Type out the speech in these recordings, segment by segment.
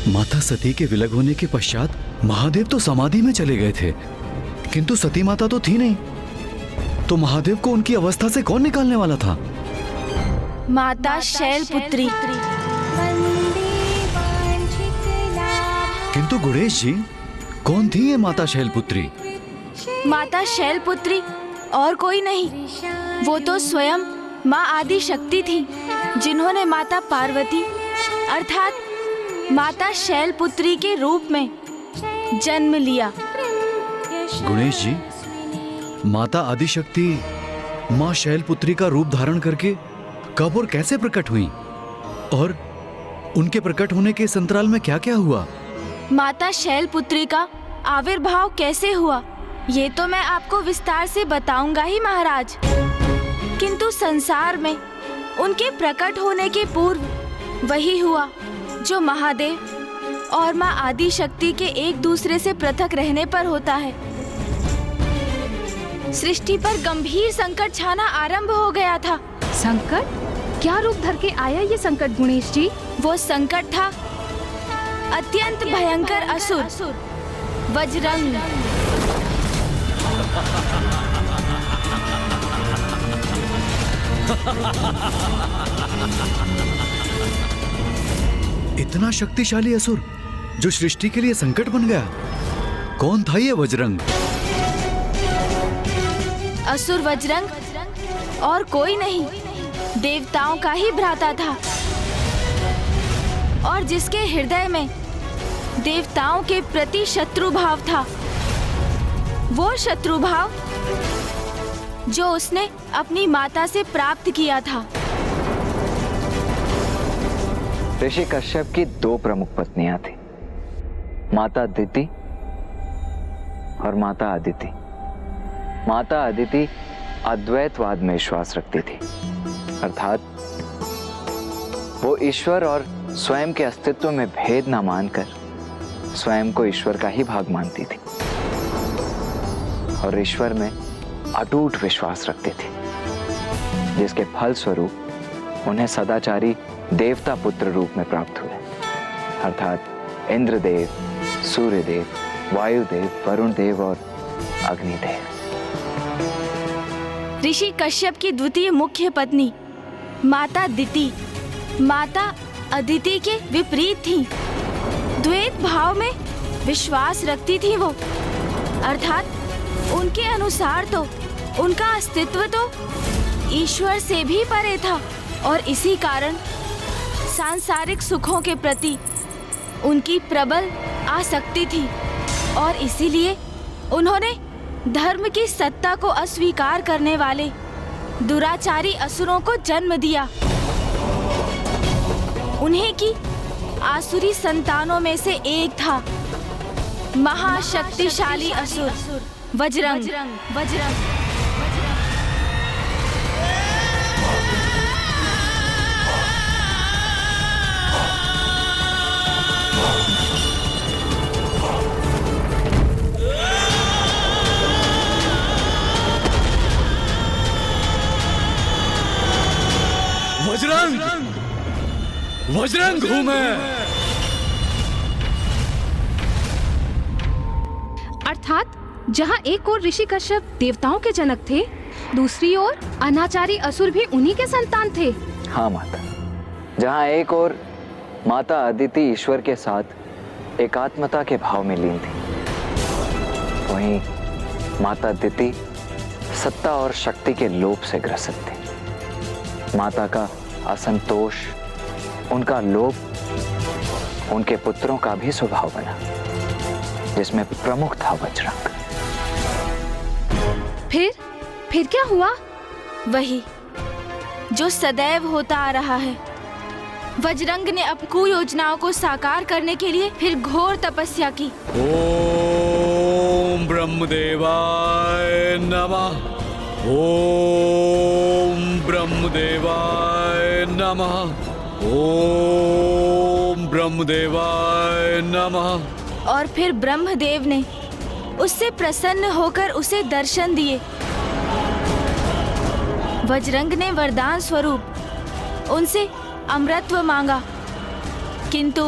माता सती के विलग होने के पश्चात महादेव तो समाधि में चले गए थे, किंतु सती माता तो थी नहीं। तो महादेव को उनकी अवस्था से कौन निकालने वाला था? माता शैलपुत्री। किंतु गुणेश जी, कौन थी ये माता शैलपुत्री? माता शैलपुत्री और कोई नहीं, वो तो स्वयं माँ आदि शक्ति थी, जिन्होंने माता पार्वती अर्थात माता शैलपुत्री के रूप में जन्म लिया। गुणेश जी, माता आदिशक्ति माँ शैलपुत्री का रूप धारण करके कब और कैसे प्रकट हुई, और उनके प्रकट होने के इस अंतराल में क्या क्या हुआ? माता शैलपुत्री का आविर्भाव कैसे हुआ, ये तो मैं आपको विस्तार से बताऊंगा ही महाराज, किंतु संसार में उनके प्रकट होने के पूर्व वही हुआ जो महादेव और माँ आदि शक्ति के एक दूसरे से पृथक रहने पर होता है। सृष्टि पर गंभीर संकट छाना आरंभ हो गया था। संकट? क्या रूप धर के आया ये संकट गुणेश जी? वो संकट था अत्यंत भयंकर असुर वज्रंग। इतना शक्तिशाली असुर जो सृष्टि के लिए संकट बन गया, कौन था ये वज्रंग? असुर वज्रंग और कोई नहीं, देवताओं का ही भ्राता था, और जिसके हृदय में देवताओं के प्रति शत्रु भाव था। वो शत्रु भाव जो उसने अपनी माता से प्राप्त किया था। ऋषि कश्यप की दो प्रमुख पत्नियां थी, माता दिति और माता अदिति। माता अदिति अद्वैतवाद में विश्वास रखती थी, अर्थात वो ईश्वर और स्वयं के अस्तित्व में भेद न मानकर स्वयं को ईश्वर का ही भाग मानती थी और ईश्वर में अटूट विश्वास रखती थी, जिसके फलस्वरूप उन्हें सदाचारी देवता पुत्र रूप में प्राप्त हुए, अर्थात इंद्रदेव, सूर्यदेव, वायुदेव, वरुण देव और अग्निदेव। ऋषि कश्यप की द्वितीय मुख्य पत्नी माता दिति माता अदिति के विपरीत थी। द्वैत भाव में विश्वास रखती थी वो, अर्थात उनके अनुसार तो उनका अस्तित्व तो ईश्वर से भी परे था, और इसी कारण सांसारिक सुखों के प्रति उनकी प्रबल आसक्ति थी, और इसीलिए उन्होंने धर्म की सत्ता को अस्वीकार करने वाले दुराचारी असुरों को जन्म दिया। उन्हीं की आसुरी संतानों में से एक था महाशक्तिशाली असुर वज्रंग। वज्रंग हूं मैं। अर्थात जहाँ एक ओर ऋषि कश्यप देवताओं के जनक थे, दूसरी ओर अनाचारी असुर भी उन्हीं के संतान थे। हाँ माता, जहाँ एक ओर माता अदिति ईश्वर के साथ एकात्मता के भाव में लीन थी, वहीं माता दिति सत्ता और शक्ति के लोभ से ग्रसित थी। माता का असंतोष, उनका लोभ उनके पुत्रों का भी स्वभाव बना, जिसमें प्रमुख था वज्रंग। फिर क्या हुआ? वही जो सदैव होता आ रहा है। वज्रंग ने अब कुयोजनाओं को साकार करने के लिए फिर घोर तपस्या की। ओम ब्रह्मदेवाय नमः। ओम ब्रह्मदेवाय नमः। ओम ब्रह्मदेवाय नमः। और फिर ब्रह्मदेव ने उससे प्रसन्न होकर उसे दर्शन दिए। वज्रंग ने वरदान स्वरूप उनसे अमृतत्व मांगा, किंतु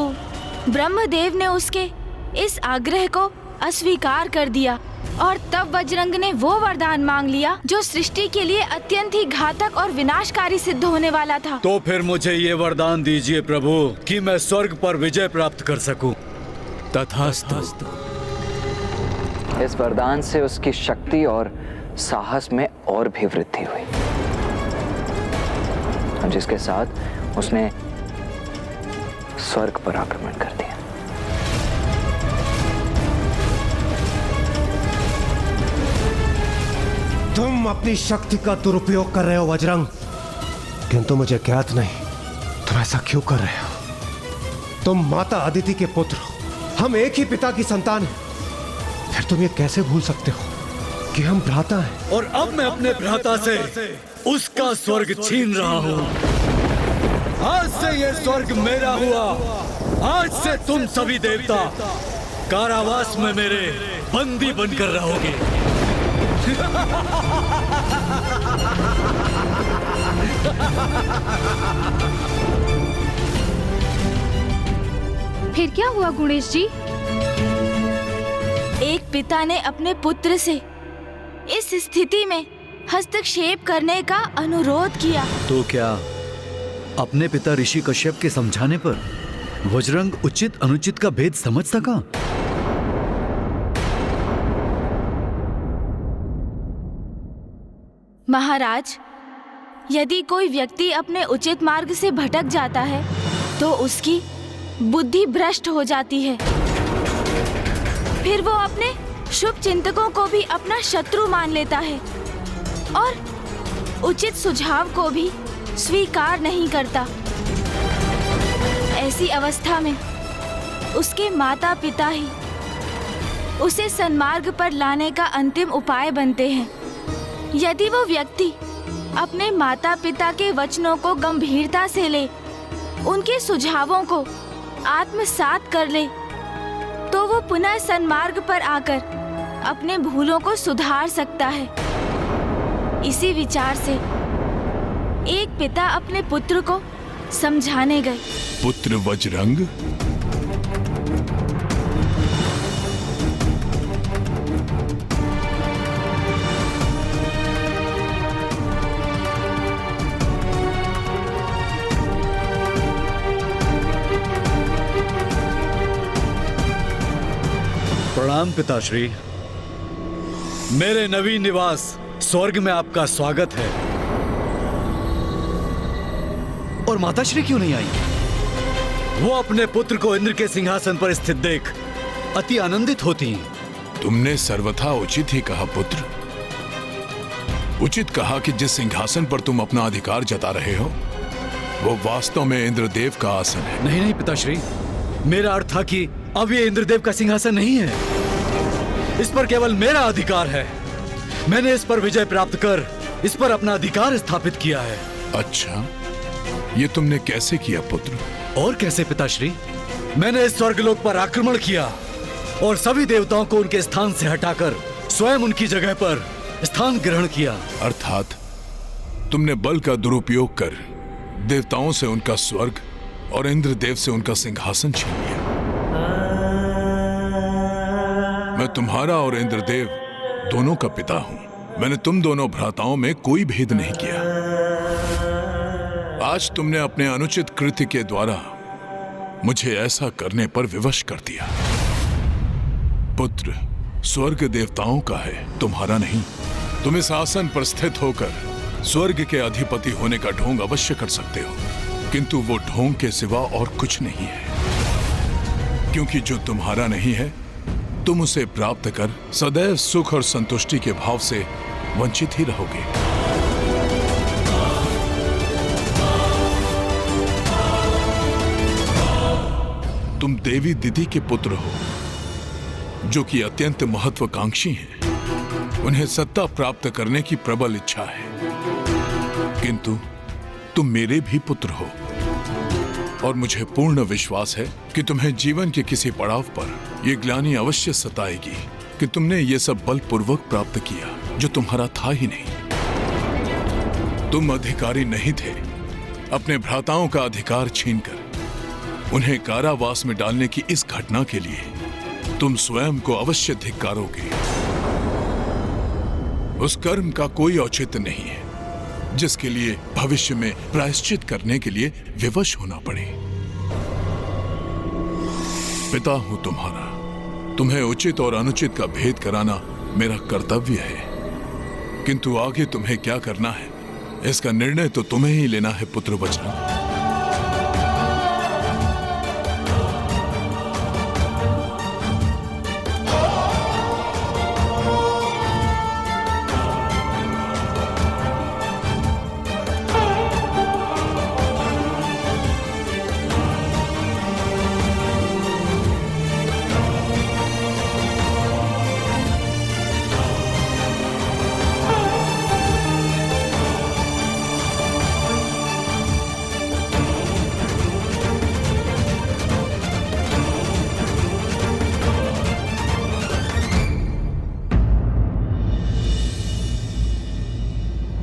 ब्रह्मदेव ने उसके इस आग्रह को अस्वीकार कर दिया और तब वज्रंग ने वो वरदान मांग लिया जो सृष्टि के लिए अत्यंत ही घातक और विनाशकारी सिद्ध होने वाला था। तो फिर मुझे ये वरदान दीजिए प्रभु कि मैं स्वर्ग पर विजय प्राप्त कर सकूं। तथास्तु। इस वरदान से उसकी शक्ति और साहस में और भी वृद्धि हुई, जिसके साथ उसने स्वर्ग पर आक्रमण कर दिया। तुम अपनी शक्ति का दुरुपयोग कर रहे हो वज्रंग, किंतु मुझे ज्ञात नहीं तुम ऐसा क्यों कर रहे हो। तुम माता अदिति के पुत्र हो, हम एक ही पिता की संतान हैं। फिर तुम ये कैसे भूल सकते हो कि हम भ्राता हैं। और अब मैं अपने भ्राता से उसका स्वर्ग छीन रहा हूँ। आज से ये स्वर्ग मेरा हुआ। आज से तुम सभी देवता कारावास में मेरे बंदी बनकर रहोगे। फिर क्या हुआ गुणेश जी? एक पिता ने अपने पुत्र से इस स्थिति में हस्तक्षेप करने का अनुरोध किया। तो क्या अपने पिता ऋषि कश्यप के समझाने पर वज्रंग उचित अनुचित का भेद समझ सका? महाराज, यदि कोई व्यक्ति अपने उचित मार्ग से भटक जाता है तो उसकी बुद्धि भ्रष्ट हो जाती है। फिर वो अपने शुभ चिंतकों को भी अपना शत्रु मान लेता है और उचित सुझाव को भी स्वीकार नहीं करता। ऐसी अवस्था में उसके माता पिता ही उसे सन्मार्ग पर लाने का अंतिम उपाय बनते हैं। यदि वो व्यक्ति अपने माता पिता के वचनों को गंभीरता से ले, उनके सुझावों को आत्मसात कर ले, तो वो पुनः सन्मार्ग पर आकर अपने भूलों को सुधार सकता है। इसी विचार से एक पिता अपने पुत्र को समझाने गए। पुत्र वज्रंग, प्रणाम पिताश्री। मेरे नवीन निवास स्वर्ग में आपका स्वागत है। और माताश्री क्यों नहीं आई? वो अपने पुत्र को इंद्र के सिंहासन पर स्थित देख अति आनंदित होती हैं। तुमने सर्वथा उचित ही कहा पुत्र। उचित कहा कि जिस सिंहासन पर तुम अपना अधिकार जता रहे हो वो वास्तव में इंद्रदेव का आसन है। नहीं नहीं पिताश्री, मेरा अर्थ था कि अब ये इंद्रदेव का सिंहासन नहीं है। इस पर केवल मेरा अधिकार है। मैंने इस पर विजय प्राप्त कर इस पर अपना अधिकार स्थापित किया है। अच्छा, ये तुमने कैसे किया पुत्र? और कैसे पिताश्री? मैंने इस स्वर्गलोक पर आक्रमण किया और सभी देवताओं को उनके स्थान से हटाकर स्वयं उनकी जगह पर स्थान ग्रहण किया। अर्थात तुमने बल का दुरुपयोग कर देवताओं से उनका स्वर्ग और इंद्रदेव से उनका सिंहासन छीन लिया। मैं तुम्हारा और इंद्रदेव दोनों का पिता हूं। मैंने तुम दोनों भ्राताओं में कोई भेद नहीं किया। आज तुमने अपने अनुचित कृत्य के द्वारा मुझे ऐसा करने पर विवश कर दिया। पुत्र, स्वर्ग देवताओं का है, तुम्हारा नहीं। तुम इस आसन पर स्थित होकर स्वर्ग के अधिपति होने का ढोंग अवश्य कर सकते हो, किंतु वो ढोंग के सिवा और कुछ नहीं है। क्योंकि जो तुम्हारा नहीं है तुम उसे प्राप्त कर सदैव सुख और संतुष्टि के भाव से वंचित ही रहोगे। तुम देवी दिति के पुत्र हो, जो कि अत्यंत महत्वाकांक्षी हैं। उन्हें सत्ता प्राप्त करने की प्रबल इच्छा है, किंतु तुम मेरे भी पुत्र हो और मुझे पूर्ण विश्वास है कि तुम्हें जीवन के किसी पड़ाव पर यह ग्लानि अवश्य सताएगी कि तुमने ये सब बलपूर्वक प्राप्त किया जो तुम्हारा था ही नहीं। तुम अधिकारी नहीं थे। अपने भ्राताओं का अधिकार छीनकर उन्हें कारावास में डालने की इस घटना के लिए तुम स्वयं को अवश्य धिक्कारोगे। उस कर्म का कोई औचित्य नहीं है जिसके लिए भविष्य में प्रायश्चित करने के लिए विवश होना पड़े। पिता हूं तुम्हारा, तुम्हें उचित और अनुचित का भेद कराना मेरा कर्तव्य है, किंतु आगे तुम्हें क्या करना है इसका निर्णय तो तुम्हें ही लेना है पुत्र बजरंग।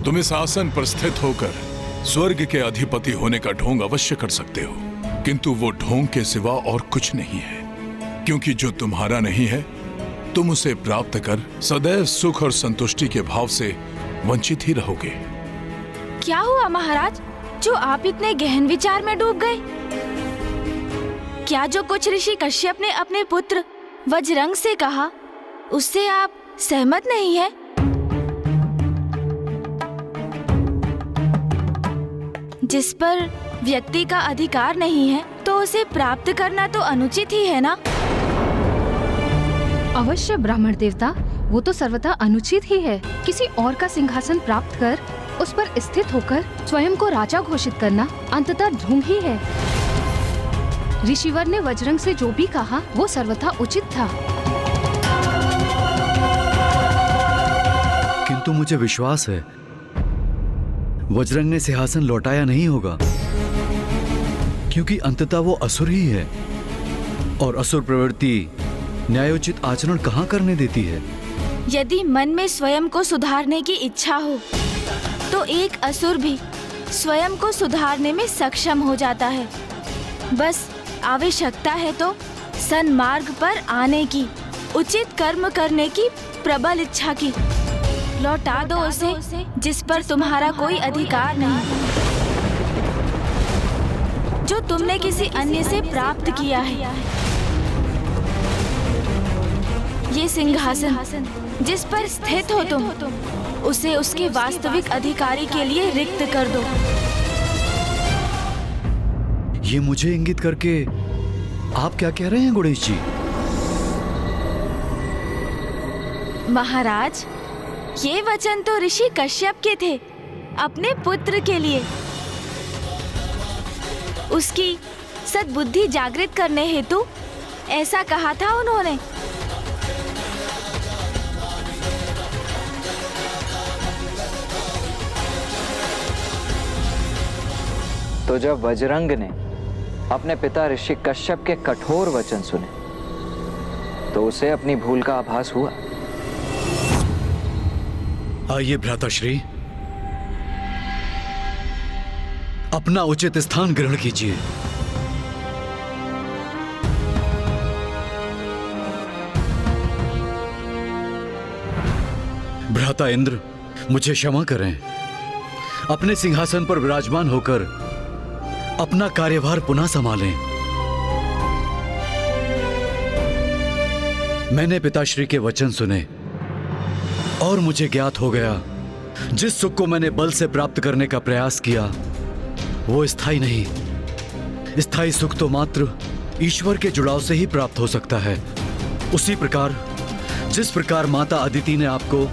तुम इस आसन पर स्थित होकर स्वर्ग के अधिपति होने का ढोंग अवश्य कर सकते हो, किंतु वो ढोंग के सिवा और कुछ नहीं है, क्योंकि जो तुम्हारा नहीं है तुम उसे प्राप्त कर सदैव सुख और संतुष्टि के भाव से वंचित ही रहोगे। क्या हुआ महाराज, जो आप इतने गहन विचार में डूब गए? क्या जो कुछ ऋषि कश्यप ने अपने पुत्र वज्रंग से कहा उससे आप सहमत नहीं है? जिस पर व्यक्ति का अधिकार नहीं है तो उसे प्राप्त करना तो अनुचित ही है ना? अवश्य ब्राह्मण देवता, वो तो सर्वथा अनुचित ही है। किसी और का सिंहासन प्राप्त कर उस पर स्थित होकर स्वयं को राजा घोषित करना अंततः ढोंग ही है। ऋषिवर ने वज्रंग से जो भी कहा वो सर्वथा उचित था। किंतु मुझे विश्वास है वज्रंग ने सिंहासन लौटाया नहीं होगा, क्योंकि अंततः वो असुर ही है और असुर प्रवृत्ति न्यायोचित आचरण कहाँ करने देती है। यदि मन में स्वयं को सुधारने की इच्छा हो तो एक असुर भी स्वयं को सुधारने में सक्षम हो जाता है। बस आवश्यकता है तो सन्मार्ग पर आने की, उचित कर्म करने की प्रबल इच्छा की। लौटा दो उसे जिस पर तुम्हारा कोई अधिकार नहीं, जो तुमने किसी अन्य से प्राप्त किया है। ये सिंहासन जिस पर स्थित हो तुम, उसे उसके वास्तविक अधिकारी के लिए रिक्त कर दो। ये मुझे इंगित करके आप क्या कह रहे हैं गणेश जी? महाराज, ये वचन तो ऋषि कश्यप के थे अपने पुत्र के लिए। उसकी सद्बुद्धि जागृत करने हेतु ऐसा कहा था उन्होंने। तो जब वज्रंग ने अपने पिता ऋषि कश्यप के कठोर वचन सुने तो उसे अपनी भूल का आभास हुआ। आइए भ्राताश्री, अपना उचित स्थान ग्रहण कीजिए। भ्राता इंद्र, मुझे क्षमा करें। अपने सिंहासन पर विराजमान होकर अपना कार्यभार पुनः संभालें। मैंने पिताश्री के वचन सुने और मुझे ज्ञात हो गया जिस सुख को मैंने बल से प्राप्त करने का प्रयास किया वो स्थायी नहीं। स्थायी सुख तो मात्र ईश्वर के जुड़ाव से ही प्राप्त हो सकता है। उसी प्रकार जिस प्रकार माता अदिति ने आपको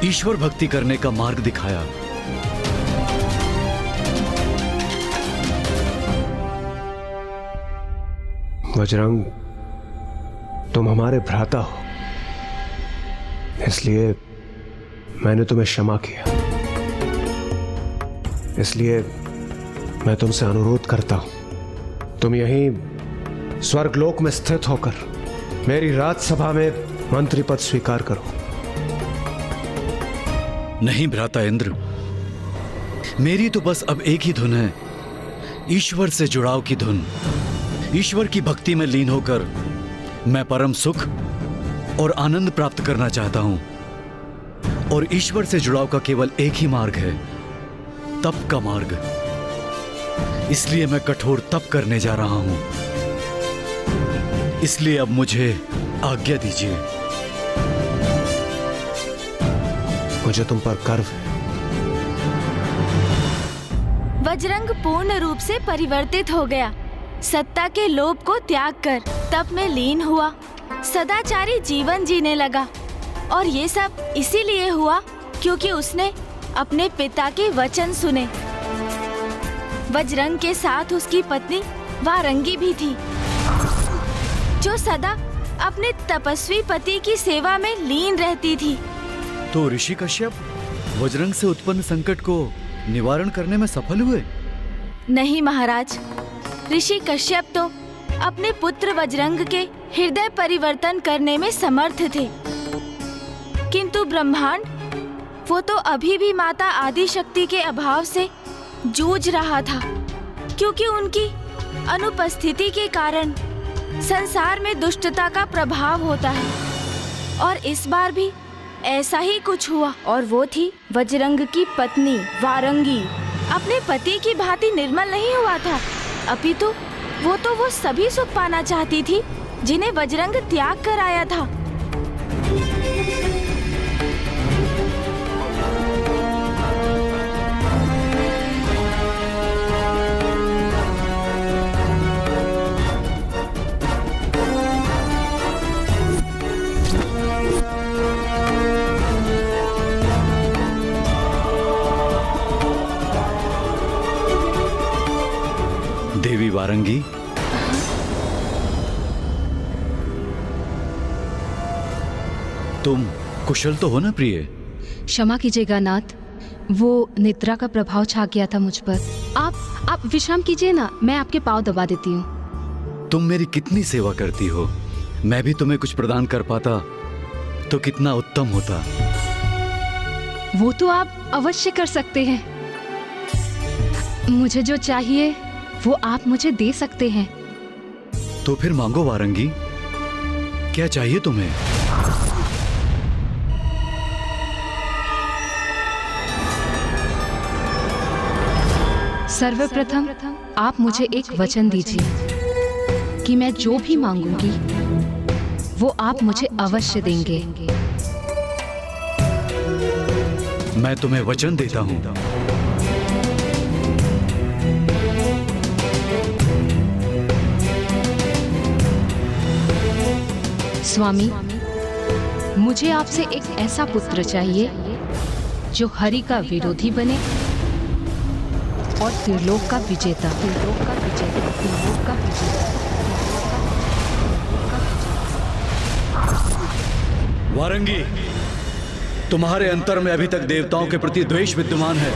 ईश्वर भक्ति करने का मार्ग दिखाया, बजरंग, तुम हमारे भ्राता हो, इसलिए मैंने तुम्हें क्षमा किया। इसलिए मैं तुमसे अनुरोध करता हूं, तुम यहीं स्वर्गलोक में स्थित होकर मेरी राजसभा में मंत्री पद स्वीकार करो। नहीं भ्राता इंद्र, मेरी तो बस अब एक ही धुन है, ईश्वर से जुड़ाव की धुन। ईश्वर की भक्ति में लीन होकर मैं परम सुख और आनंद प्राप्त करना चाहता हूं। और ईश्वर से जुड़ाव का केवल एक ही मार्ग है, तप का मार्ग। इसलिए मैं कठोर तप करने जा रहा हूं। इसलिए अब मुझे आज्ञा दीजिए। मुझे तुम पर गर्व है। वज्रंग पूर्ण रूप से परिवर्तित हो गया। सत्ता के लोभ को त्याग कर तप में लीन हुआ, सदाचारी जीवन जीने लगा। और ये सब इसीलिए हुआ क्योंकि उसने अपने पिता के वचन सुने। वज्रंग के साथ उसकी पत्नी वारंगी भी थी, जो सदा अपने तपस्वी पति की सेवा में लीन रहती थी। तो ऋषि कश्यप वज्रंग से उत्पन्न संकट को निवारण करने में सफल हुए? नहीं महाराज, ऋषि कश्यप तो अपने पुत्र वज्रंग के हृदय परिवर्तन करने में समर्थ थे, किंतु ब्रह्मांड वो तो अभी भी माता आदि शक्ति के अभाव से जूझ रहा था, क्योंकि उनकी अनुपस्थिति के कारण संसार में दुष्टता का प्रभाव होता है। और इस बार भी ऐसा ही कुछ हुआ। और वो थी वज्रंग की पत्नी वारंगी। अपने पति की भांति निर्मल नहीं हुआ था, अपितु वो सभी सुख पाना चाहती थी जिन्हें वज्रंग त्याग कर आया था। देवी वारंगी, तुम कुशल तो हो ना प्रिय? क्षमा कीजिएगा नाथ, वो निद्रा का प्रभाव छा गया था मुझ पर। आप विश्राम कीजिए ना, मैं आपके पाँव दबा देती हूँ। तुम मेरी कितनी सेवा करती हो, मैं भी तुम्हें कुछ प्रदान कर पाता तो कितना उत्तम होता। वो तो आप अवश्य कर सकते हैं। मुझे जो चाहिए वो आप मुझे दे सकते हैं। तो फिर मांगो वारंगी, क्या चाहिए तुम्हें? सर्वप्रथम आप मुझे एक वचन दीजिए कि मैं जो भी मांगूंगी वो आप मुझे अवश्य देंगे। मैं तुम्हें वचन देता हूँ। स्वामी, मुझे आपसे एक ऐसा पुत्र चाहिए जो हरि का विरोधी बने और त्रिलोक का विजेता। वारंगी, तुम्हारे अंतर में अभी तक देवताओं के प्रति द्वेष विद्यमान है,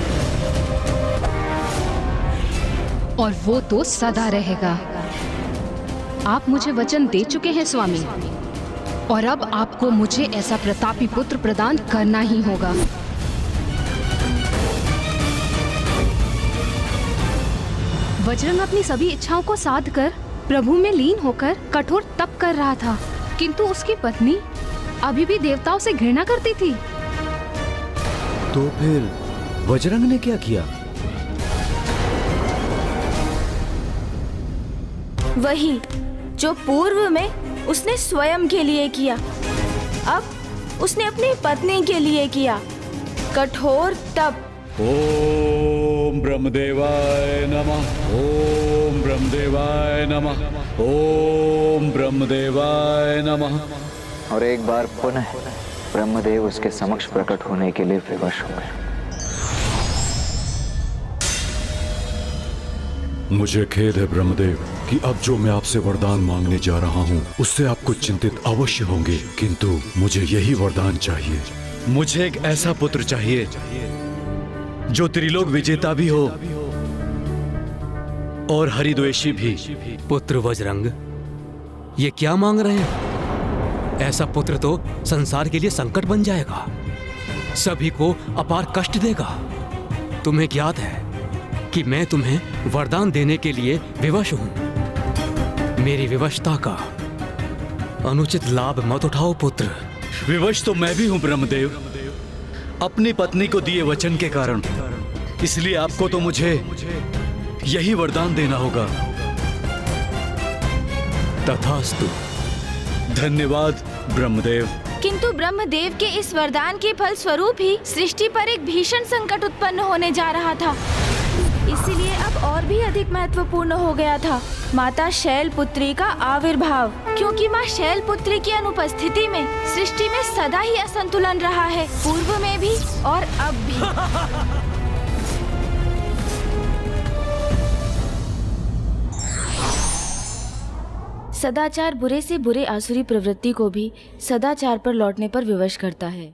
और वो तो सदा रहेगा। आप मुझे वचन दे चुके हैं स्वामी, और अब आपको मुझे ऐसा प्रतापी पुत्र प्रदान करना ही होगा। वज्रंग अपनी सभी इच्छाओं को साध कर प्रभु में लीन होकर कठोर तप कर रहा था, किंतु उसकी पत्नी अभी भी देवताओं से घृणा करती थी। तो फिर वज्रंग ने क्या किया? वही जो पूर्व में उसने स्वयं के लिए किया, अब उसने अपनी पत्नी के लिए किया। कठोर तप। ओम ब्रह्मदेवाय नमः, ओम ब्रह्मदेवाय नमः, ओम ब्रह्मदेवाय नमः। और एक बार पुनः ब्रह्मदेव उसके समक्ष प्रकट होने के लिए विवश हुए। मुझे खेद है ब्रह्मदेव कि अब जो मैं आपसे वरदान मांगने जा रहा हूँ उससे आप कुछ चिंतित अवश्य होंगे, किंतु मुझे यही वरदान चाहिए। मुझे एक ऐसा पुत्र चाहिए जो त्रिलोक विजेता भी हो और हरिद्वेषी भी। पुत्र वज्रंग, ये क्या मांग रहे हैं? ऐसा पुत्र तो संसार के लिए संकट बन जाएगा, सभी को अपार कष्ट देगा। तुम्हें ज्ञात है कि मैं तुम्हें वरदान देने के लिए विवश हूं। मेरी विवशता का अनुचित लाभ मत उठाओ पुत्र। विवश तो मैं भी हूं ब्रह्मदेव, अपनी पत्नी को दिए वचन के कारण। इसलिए आपको तो मुझे यही वरदान देना होगा। तथास्तु। धन्यवाद ब्रह्मदेव। किंतु ब्रह्मदेव के इस वरदान के फल स्वरूप ही सृष्टि पर एक भीषण संकट उत्पन्न होने जा रहा था। इसीलिए अब और भी अधिक महत्वपूर्ण हो गया था माता शैलपुत्री का आविर्भाव, क्योंकि माँ शैलपुत्री की अनुपस्थिति में सृष्टि में सदा ही असंतुलन रहा है, पूर्व में भी और अब भी। सदाचार बुरे से बुरे आसुरी प्रवृत्ति को भी सदाचार पर लौटने पर विवश करता है।